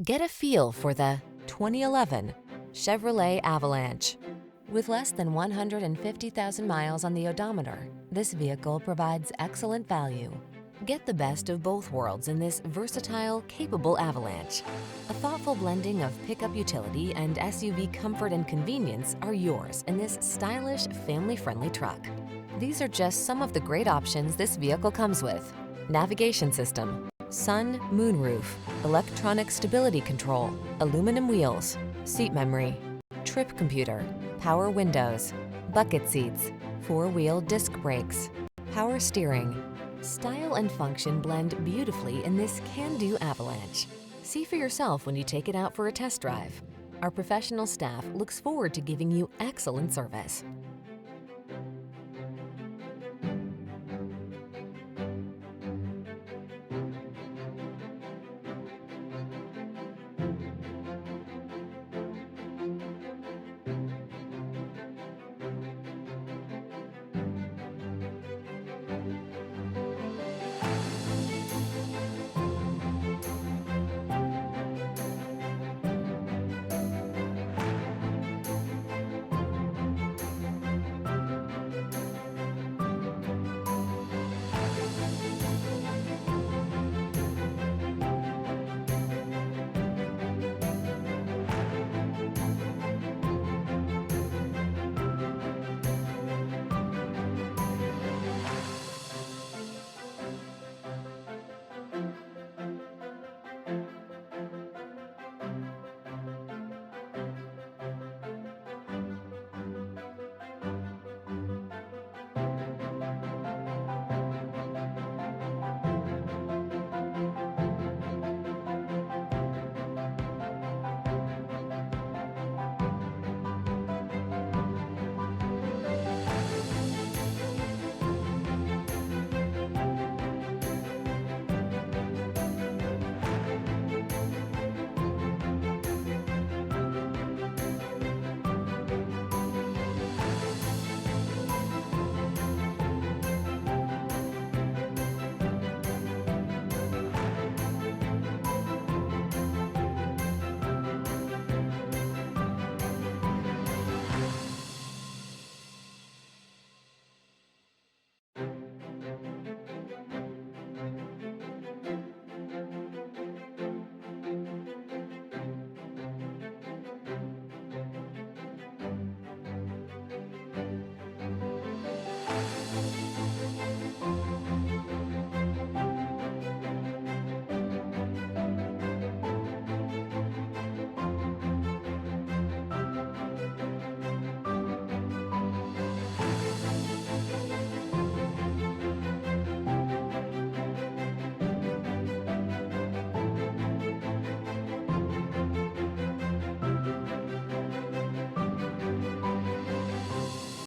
Get a feel for the 2011 Chevrolet Avalanche. With less than 150,000 miles on the odometer, this vehicle provides excellent value. Get the best of both worlds in this versatile, capable Avalanche. A thoughtful blending of pickup utility and SUV comfort and convenience are yours in this stylish, family-friendly truck. These are just some of the great options this vehicle comes with: navigation system, sun, moonroof, electronic stability control, aluminum wheels, seat memory, trip computer, power windows, bucket seats, four-wheel disc brakes, power steering. Style and function blend beautifully in this can-do Avalanche. See for yourself when you take it out for a test drive. Our professional staff looks forward to giving you excellent service.